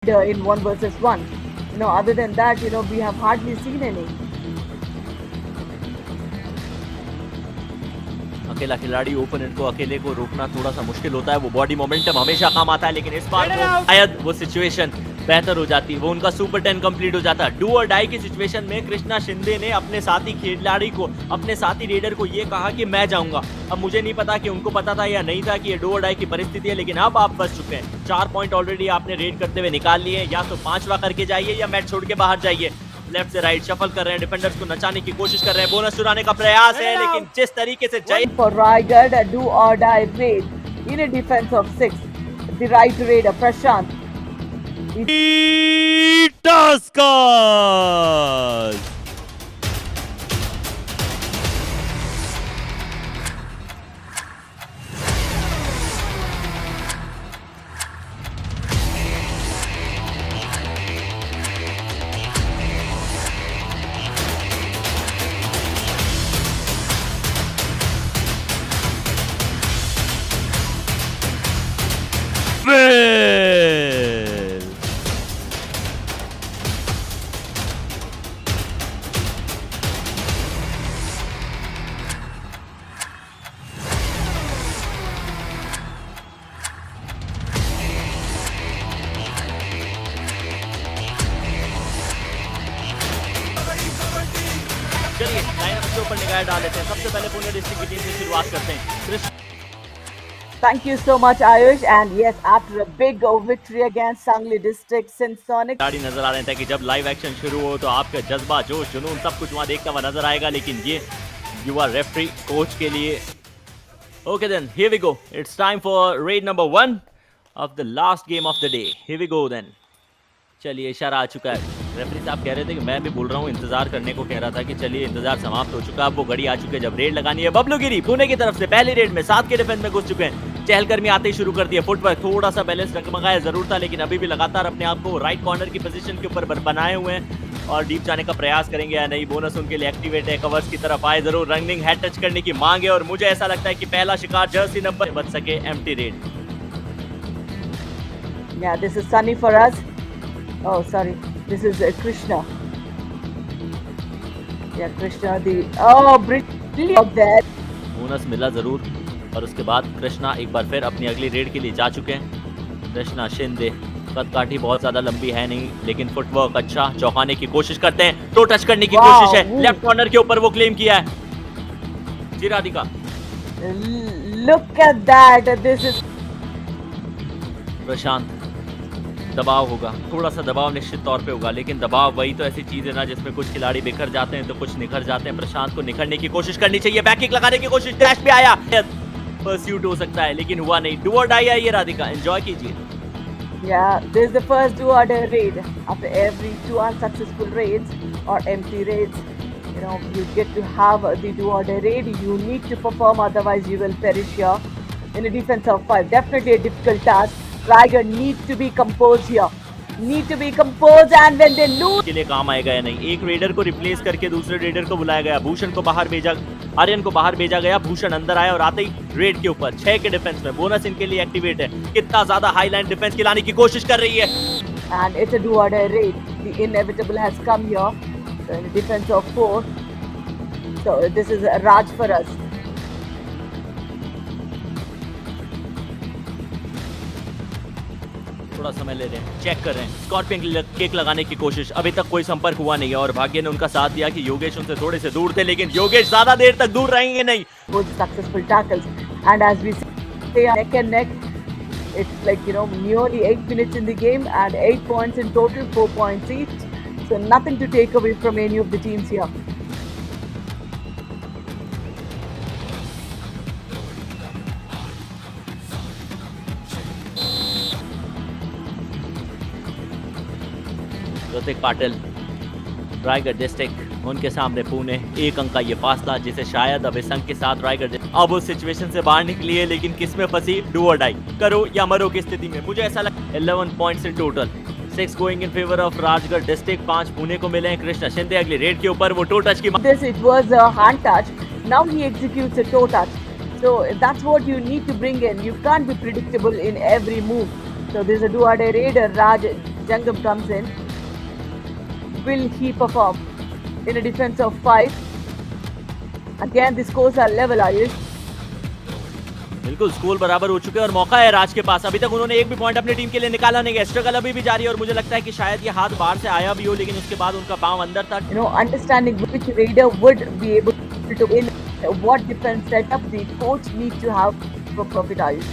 in 1 versus 1. Other than that, we have hardly seen any. अकेला खिलाड़ी opponent को अकेले को रोकना थोड़ा सा मुश्किल होता है, वो बॉडी मोमेंटम हमेशा काम आता है, लेकिन इस बार शायद वो सिचुएशन बेहतर हो जाती, वो उनका सुपर 10 कंप्लीट हो जाता। डू और डाई की सिचुएशन में कृष्णा शिंदे ने अपने साथी खिलाड़ी को, अपने साथी रेडर को ये कहा कि मैं जाऊंगा। अब मुझे नहीं पता कि उनको पता था या नहीं था कि ये डू और डाई की परिस्थिति है, लेकिन अब आप फंस चुके हैं। 4 पॉइंट ऑलरेडी आपने रेड करते हुए निकाल लिए, या तो 5वां करके जाइए या मैच छोड़ के बाहर जाइए। लेफ्ट से राइट शफल कर रहे हैं, डिफेंडर्स को नचाने की कोशिश कर रहे हैं, बोनस चुराने का प्रयास है, लेकिन जिस तरीके से जय for Raigad, a do or die raid in a defense of 6. The right raider Prashant. Tuskers! Well. चलिए लाइनअप के ऊपर निगाह डाल लेते हैं। सबसे पहले पुणे डिस्ट्रिक्ट की टीम से शुरुआत करते हैं। Thank you so much, Ayush. And yes, after a big victory against Sangli District, Sensonic. खिलाड़ी नजर आ रहे थे कि जब लाइव एक्शन शुरू हो तो आपका जज्बा, जोश, जुनून सब कुछ वहां देखता हुआ नजर आएगा, लेकिन ये युवा रेफरी कोच के लिए। Okay then, here we go. It's time for raid number 1 of the last game of the day. Here we go then. चलिए इशारा आ चुका है। रेफरी साहब कह रहे थे कि मैं भी बोल रहा हूँ, इंतजार करने को कह रहा था कि चलिए इंतजार समाप्त हो चुका। अब वो घड़ी आ चुकी है जब रेड लगानी है। बबलू गिरी पुणे की तरफ से पहली रेड में 7 के डिफेंस में घुस चुके हैं। चहलकर्मी आते ही शुरू कर दिया। फुटवर्क थोड़ा सा बैलेंस डगमगाया जरूर था, लेकिन अभी भी लगातार अपने आप को राइट कॉर्नर की पोजीशन के ऊपर बनाए हुए हैं और डीप जाने का प्रयास करेंगे या नहीं। बोनस उनके लिए एक्टिवेट है। कवर्स की तरफ आए जरूर, रनिंग हेड टच करने की मांग है और मुझे ऐसा लगता है कि पहला शिकार जर्सी नंबर बच सके। Empty red. Yeah, this is Sunny for us. Oh, sorry. This is Krishna. Yeah, Krishna. Brilliant there. Bonus मिला जरूर और उसके बाद कृष्णा एक बार फिर अपनी अगली रेड के लिए जा चुके हैं। कृष्णा शिंदे कद काठी बहुत ज्यादा लंबी है नहीं, लेकिन फुटवर्क अच्छा, चौंकाने की कोशिश करते हैं। तो टच करने की कोशिश है, लेफ्ट कॉर्नर के ऊपर वो क्लेम किया है। जी Radhika, Look at that. This is प्रशांत। दबाव होगा, थोड़ा सा दबाव निश्चित तौर पे होगा, लेकिन दबाव वही तो ऐसी चीज है ना जिसमें कुछ खिलाड़ी बिखर जाते हैं तो कुछ निखर जाते हैं। प्रशांत को निखरने की कोशिश करनी चाहिए। बैक किक लगाने की कोशिश, डैश पे आया, परस्यूट हो सकता है लेकिन हुआ नहीं। डू और डाई आई है राधिका, एंजॉय कीजिए। Yeah, this is the first do or die raid. After every 2 unsuccessful raids or empty raids, you get to have the do or die raid. You need to perform, otherwise you will perish here. In a defense of 5, definitely a difficult task. Tiger needs to be composed here. Need to be composed, and when they lose के लिए काम आएगा या नहीं। एक raider को replace करके दूसरे रेडर को बुलाया गया। भूषण को बाहर भेजा, आर्यन को बाहर भेजा गया। भूषण अंदर आया और आते ही रेड के ऊपर 6 के डिफेंस में बोनस इनके लिए एक्टिवेट है। कितना ज्यादा हाई लाइन डिफेंस की लाने की कोशिश कर रही है। and it's a do or die raid. The inevitable has come here. So in a defense of 4. So this is a Raj for us. थोड़ा समय ले रहे हैं, चेक कर रहे हैं। स्कॉर्पियन किक लगाने की कोशिश, अभी तक कोई संपर्क हुआ नहीं है और भाग्य ने उनका साथ दिया कि योगेश उनसे थोड़े से दूर थे, लेकिन योगेश ज्यादा देर तक दूर रहेंगे नहीं। Both successful tackles, and as we say neck and neck, it's like nearly 8 minutes in the game and 8 points in total, 4 points each. So nothing to take away from any of the teams here. Hrithik Patil, Raigarh district, उनके सामने पुणे। 1 अंक का ये फासला जिसे शायद अब इस अंक के साथ रायगढ़ अब उस सिचुएशन से बाहर निकली है, लेकिन किस में फंसी? डू और डाई, करो या मरो की स्थिति में। मुझे ऐसा लगता 11 points in total, 6 going in favour of Rajgarh district, 5 Pune को मिले हैं। कृष्णा शिंदे अगली रेड के ऊपर वो टो टच की This it was a hand touch. Now he executes a toe touch. So that's what you need to bring in. You can't be predictable in every move. So there's a do or die raider. Raj Jangam comes in. Will he perform in a defense of 5? Again, the scores are level, Ayush. बिल्कुल score बराबर हो चुके हैं और मौका है राज के पास। अभी तक उन्होंने एक भी पॉइंट अपनी टीम के लिए निकाला नहीं है। स्ट्रगल अभी भी जारी है और मुझे लगता है कि शायद ये हाथ बाहर से आया भी हो, लेकिन उसके बाद उनका पांव अंदर था। You know, understanding which raider would be able to win, what defense setup the coach needs to have for profit, Ayush.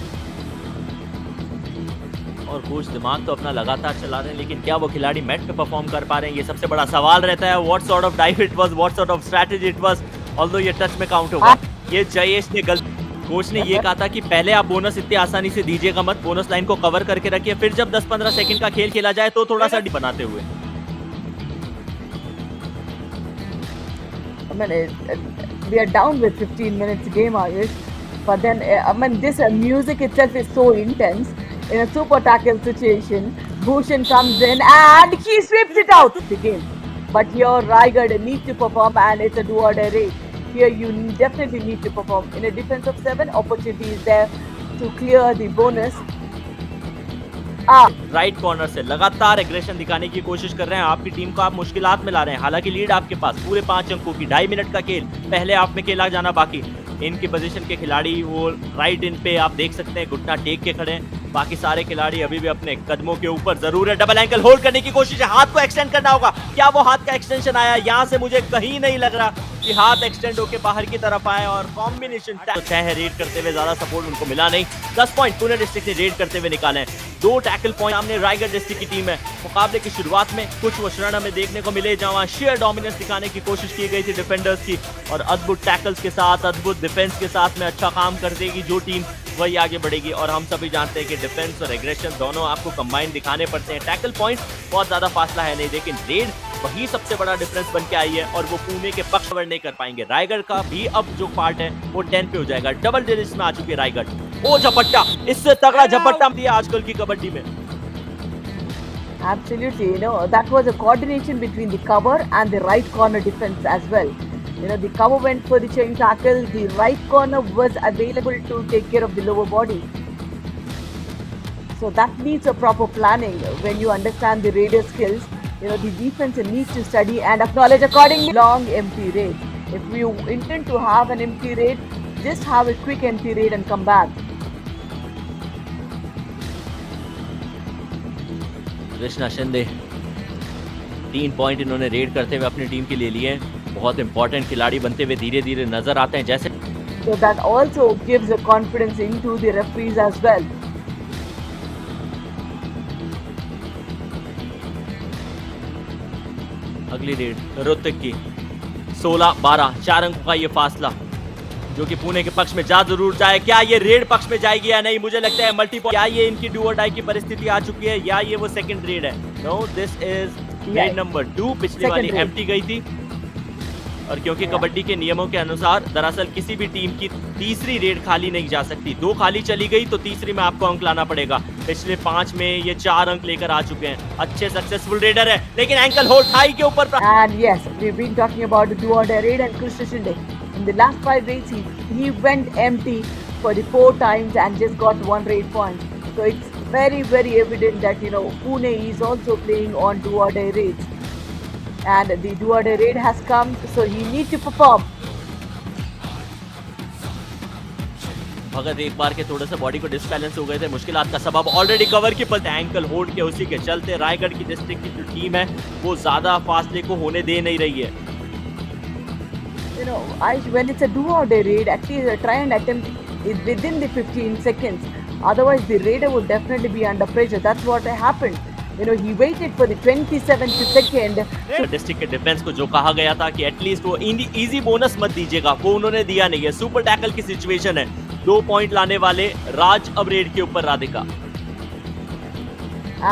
और कोच दिमाग तो अपना लगातार चला रहे हैं, लेकिन क्या वो खिलाड़ी मैट पे परफॉर्म कर पा रहे हैं, ये सबसे बड़ा सवाल रहता है। What sort of dive it was, what sort of strategy it was, although ये टच में काउंट होगा। ये जयेश ने गलती, कोच ने ये कहा था कि पहले आप बोनस इतनी आसानी से दीजिएगा मत, बोनस लाइन को कवर करके रखिए, फिर जब 10-15 सेकंड का खेल खेला जाए तो थोड़ा सा बनाते हुए। I mean, we are down with 15 minutes game, Ayush. But then, I mean, this music itself is so intense. In a super tackle situation, Bhushan comes in and he sweeps it out the game. But here, Raigad needs to perform, and it's a do or die race. Here, you definitely need to perform. In a defense of 7, opportunity is there to clear the bonus. Right corner से लगातार aggression दिखाने की कोशिश कर रहे हैं, आपकी team को आप मुश्किलात में ला रहे हैं। हालांकि लीड आपके पास पूरे 5 अंकों की, 2.5 मिनट का खेल पहले हाफ में खेला जाना बाकी। इनकी पोजीशन के खिलाड़ी वो राइट इन पे आप देख सकते हैं घुटना टेक के खड़े हैं, बाकी सारे खिलाड़ी अभी भी अपने कदमों के ऊपर। जरूर है डबल एंकल होल्ड करने की कोशिश है, हाथ को एक्सटेंड करना होगा। क्या वो हाथ का एक्सटेंशन आया? यहाँ से मुझे कहीं नहीं लग रहा कि हाथ एक्सटेंड होकर बाहर की तरफ आए। और कॉम्बिनेशन तो 6 है रेड करते हुए, ज्यादा सपोर्ट उनको मिला नहीं। 10 पॉइंट पुणे डिस्ट्रिक्ट ने रेड करते हुए निकाले हैं। 2 टैकल पॉइंट सामने रायगढ़ डिस्ट्रिक्ट की टीम है। मुकाबले की शुरुआत में कुछ मिश्रण हमें देखने को मिले जहां शेयर डोमिनेंस दिखाने की कोशिश की गई थी डिफेंडर्स की, और अद्भुत टैकल्स के साथ, अद्भुत डिफेंस के साथ में अच्छा काम कर देगी जो टीम, वही आगे बढ़ेगी। और हम सभी जानते हैं कि डिफेंस और एग्रेशन दोनों आपको कंबाइन दिखाने पड़ते हैं। टैकल पॉइंट बहुत ज्यादा फासला है नहीं, लेकिन रेड वही सबसे बड़ा डिफरेंस बन के आई है और वो पुणे के पक्ष कवर नहीं कर पाएंगे। रायगढ़ का भी अब जो पार्ट है वो 10 पे हो जाएगा। डबल डिजिट्स में आ चुकी है रायगढ़। ओ झपट्टा, इससे तगड़ा झपट्टा दिया आजकल की कबड्डी में। Absolutely, you know, that was a coordination between the cover and the right corner defense as well. You know, the cover went for the chain tackle, the right corner was available to take care of the lower body. So that needs a proper planning. When you understand the raider skills, you know, the defense needs to study and acknowledge accordingly. Long empty raid. If you intend to have an empty raid, just have a quick empty raid and come back. Krishna Shinde 3 point इन्होंने red करते हुए अपनी team के लिए लिए। बहुत important खिलाड़ी बनते हुए धीरे धीरे नजर आते हैं जैसे। So that also gives a confidence into the referees as well. अगली रेड रोहतक की 16-12, 4 अंकों का ये फासला जो कि पुणे के पक्ष में जा जरूर जाए। क्या ये रेड पक्ष में जाएगी या नहीं? मुझे लगता है मल्टी पॉइंट। क्या ये इनकी डू और डाई की परिस्थिति आ चुकी है या ये वो सेकंड रेड है? No, this is raid number 2। पिछली वाली एम्प्टी गई थी और क्योंकि कबड्डी के नियमों के अनुसार दरअसल किसी भी टीम की तीसरी रेड खाली नहीं जा सकती। 2 खाली चली गई तो तीसरी में आपको अंक लाना पड़ेगा। पिछले 5 में ये 4 अंक लेकर आ चुके हैं। अच्छे सक्सेसफुल रेडर है, लेकिन एंकल होल्ड थाई के ऊपर। And yes, we've been talking about the do or die raid and Krishna Shinde. In the last 5 raids, he went empty for the 4 times and just got 1 raid point. So it's very, very evident that, you know, Pune is also playing on do or die raids. And the do or die raid has come, so he needs to perform. भगत एक बार के थोड़े से body को disbalance हो गए थे, मुश्किलात का सबब ऑलरेडी कवर की पर एंकल होल्ड के उसी के चलते रायगढ़ की डिस्ट्रिक्ट की जो टीम है वो ज्यादा फासले को होने दे नहीं रही है। You know, when it's a do or die raid, at least try and attempt it within the 15 seconds. Otherwise, the raider would definitely be under pressure. That's what happened. You know, he waited for the 27th second. District के defence को जो कहा गया था कि at least वो easy bonus मत दीजिएगा, वो उन्होंने दिया नहीं है। सुपर टैकल की सिचुएशन है, 2 पॉइंट लाने वाले राज अब रेड के ऊपर Radhika.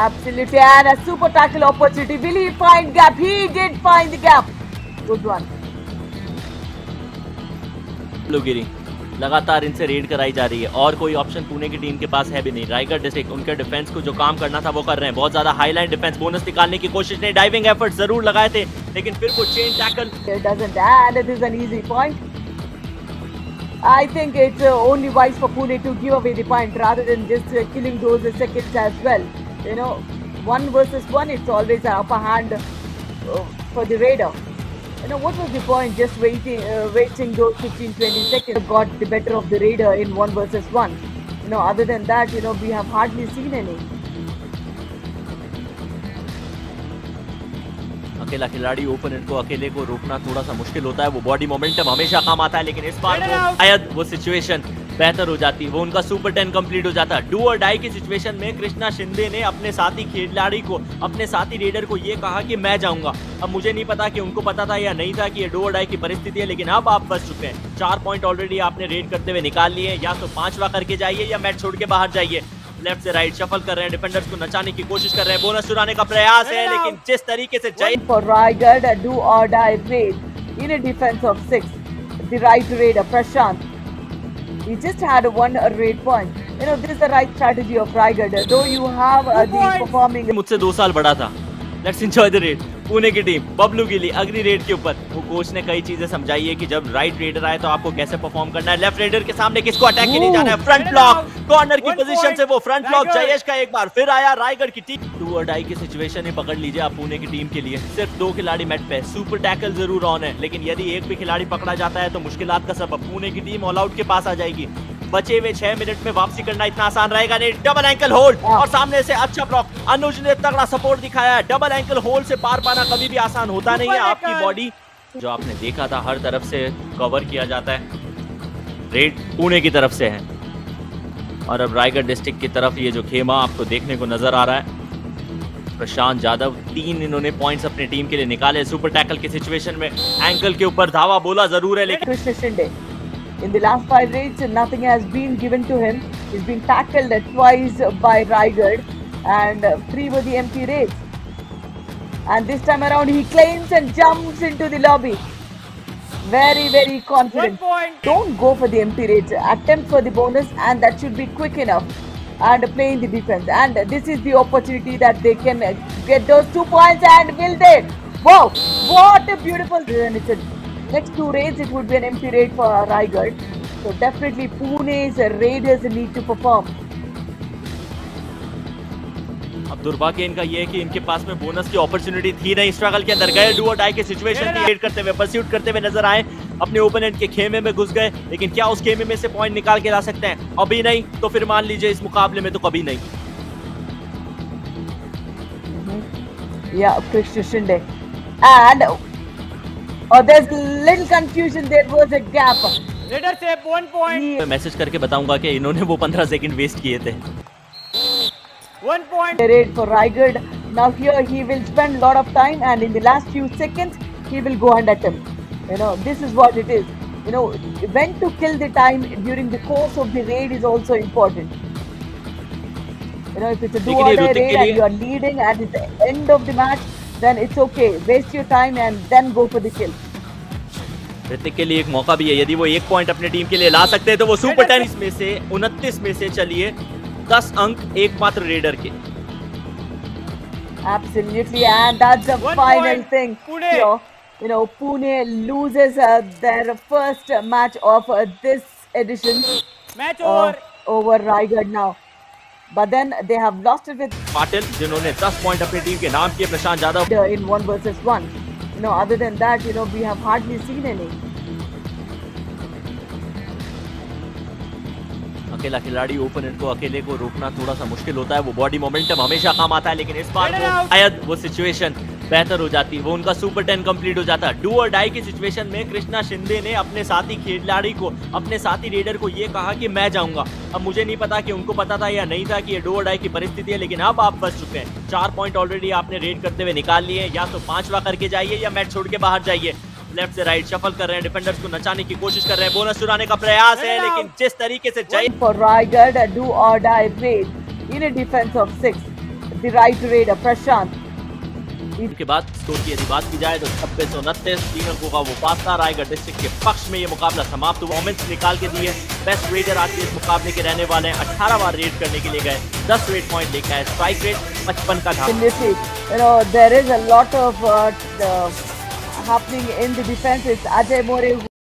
Absolutely, and a super tackle opportunity. Will he find gap? He did find the gap. Good one. लोगिरी लगातार इनसे रेड कराई जा रही है और कोई ऑप्शन पुणे की टीम के पास है भी नहीं। रायगढ़ डिस्ट्रिक्ट उनके डिफेंस को जो काम करना था वो कर रहे हैं। बहुत ज्यादा हाईलाइन डिफेंस, बोनस निकालने की कोशिश नहीं, डाइविंग एफर्ट जरूर लगाए थे, लेकिन फिर वो chain tackle It doesn't, and it is an easy point. I think it's only wise for Pune to give away the point rather than just killing those seconds as well. You know, 1 versus 1, it's always an upper hand for the Raider. What was the point just wasting those 15-20 seconds? Got the better of the Raider in 1 versus 1. Other than that, we have hardly seen any. अकेला खिलाड़ी opponent को अकेले को रोकना थोड़ा सा मुश्किल होता है। वो बॉडी मोमेंटम हमेशा काम आता है, लेकिन इस बार शायद वो सिचुएशन बेहतर हो जाती, वो उनका सुपर 10 कंप्लीट हो जाता। डू और डाई की सिचुएशन में कृष्णा शिंदे ने अपने साथी खिलाड़ी को, अपने साथी रेडर को ये कहा कि मैं जाऊंगा। अब मुझे नहीं पता कि उनको पता था या नहीं था कि ये डू और डाई की परिस्थिति है, लेकिन अब आप फंस चुके हैं। 4 पॉइंट ऑलरेडी आपने रेड करते हुए निकाल लिए, या तो 5वां करके जाइए या मैच छोड़ के बाहर जाइए। लेफ्ट से राइट शफल कर रहे हैं, डिफेंडर्स को नचाने की कोशिश कर रहे हैं, बोनस चुराने का प्रयास है, लेकिन जिस तरीके से चाहिए for Raigad, a do or die raid in a defense of 6. The right raider Prashant, he just had one raid point. This is the right strategy of Raigad. Though you have the performing. मुझसे 2 साल बड़ा था। Let's enjoy the red. Pune की team Bablu गिली अग्नि red के ऊपर। वो कोच ने कई चीजें समझाई है कि जब राइट रेडर आए तो आपको कैसे परफॉर्म करना है। लेफ्ट रेडर के सामने किसको अटैक के लिए जाना है। फ्रंट ब्लॉक, कॉर्नर की पोजीशन से वो फ्रंट ब्लॉक जयेश का एक बार फिर आया। रायगढ़ की टीम डू और डाई की सिचुएशन ही पकड़ लीजिए आप पुणे की टीम के लिए। सिर्फ 2 खिलाड़ी मैट पे, सुपर टैकल जरूर ऑन है, लेकिन यदि एक भी खिलाड़ी पकड़ा जाता है तो मुश्किलात का सबब पुणे की टीम ऑल आउट के पास आ जाएगी। बचे हुए 6 मिनट में वापसी करना इतना आसान रहेगा नहीं। डबल एंकल होल्ड और सामने से अच्छा ब्लॉक। अनुज ने तगड़ा सपोर्ट दिखाया है। डबल एंकल होल्ड से पार पाना कभी भी आसान होता नहीं है। आपकी बॉडी जो आपने देखा था हर तरफ से कवर किया जाता है। रेड पुणे की तरफ से है और अब रायगढ़ डिस्ट्रिक्ट की तरफ ये जो खेमा आपको देखने को नजर आ रहा है। प्रशांत यादव 3 इन्होंने पॉइंट्स अपनी टीम के लिए निकाले। सुपर टैकल की सिचुएशन में एंकल के ऊपर धावा बोला जरूर है, लेकिन Krishna Shinde. In the last 5 raids, nothing has been given to him. He's been tackled twice by Raigad, and 3 were the empty raids. And this time around, he claims and jumps into the lobby. Very, very confident. Don't go for the empty raids. Attempt for the bonus, and that should be quick enough. And playing the defense. And this is the opportunity that they can get those 2 points. And will they? Wow! What a beautiful. And it's a next 2 raids, it would be an empty raid for Raigad. So definitely Pune's raiders need to perform. अब दुर्भाग्य इनका ये है कि इनके पास में bonus की opportunity थी नहीं। स्ट्रगल के अंदर गए, डू और डाई की सिचुएशन थी। रेड करते हुए, परस्यूट करते हुए नजर आए, अपने ओपोनेंट के खेमे में घुस गए, लेकिन क्या उस खेमे में से पॉइंट निकाल के ला सकते हैं? अभी नहीं, तो फिर मान लीजिए इस मुकाबले में तो कभी नहीं। Yeah, Krishna Shinde. And there's little confusion. There was a gap. Raider से 1 पॉइंट। मैं मैसेज करके बताऊंगा कि इन्होंने वो 15 सेकंड वेस्ट किए थे। 1 point. Raid for Raigad. Now here he will spend lot of time, and in the last few seconds he will go and attempt. This is what it is. When to kill the time during the course of the raid is also important. If it's a do or die raid and you are leading and it's the end of the match, then it's okay. Waste your time and then go for the kill. Hrithik के लिए एक मौका भी है, यदि वो 1 point अपनी team के लिए ला सकते हैं तो वो सुपर 10 में से 29 में से चलिए 10 अंक एकमात्र रेडर के। Absolutely, and that's the final thing. Pune. Pune loses their first match of this edition. Match over Raigad now. But then they have lost it with Patil जिन्होंने 10 पॉइंट अपनी टीम के नाम किए। प्रशांत Yadav in 1 versus 1. Other than that, we have hardly seen any. अकेला खिलाड़ी opponent को अकेले को रोकना थोड़ा सा मुश्किल होता है। वो बॉडी मोमेंटम हमेशा काम आता है, लेकिन इस बार शायद वो सिचुएशन बेहतर हो जाती, वो उनका सुपर 10 कंप्लीट हो जाता। डू और डाई की सिचुएशन में कृष्णा शिंदे ने अपने साथी खिलाड़ी को, अपने साथी रेडर को ये कहा कि मैं जाऊंगा। अब मुझे नहीं पता कि उनको पता था या नहीं था कि ये डू और डाई की परिस्थिति है, लेकिन अब आप फंस चुके हैं। 4 पॉइंट ऑलरेडी आपने रेड करते हुए निकाल लिए, या तो 5वां करके जाइए या मैच छोड़ के बाहर जाइए। लेफ्ट से राइट शफल कर रहे हैं, डिफेंडर्स को नचाने की कोशिश कर रहे हैं, बोनस चुराने का प्रयास है, लेकिन जिस तरीके से for Raigad, a do or die raid in a defense of 6. The right raider Prashant. इसके बाद स्कोर की यदि बात की जाए तो 26-29 3 अंकों का वो पास था। रायगढ़ डिस्ट्रिक्ट के पक्ष में ये मुकाबला समाप्त हुआ। मोमेंट्स निकाल के दिए। बेस्ट रेडर आज के इस मुकाबले के रहने वाले हैं। 18 बार रेड करने के लिए गए, 10 रेड पॉइंट लेकर आए। स्ट्राइक रेट 55 का था। There is a lot of happening in the defense. It's Ajay More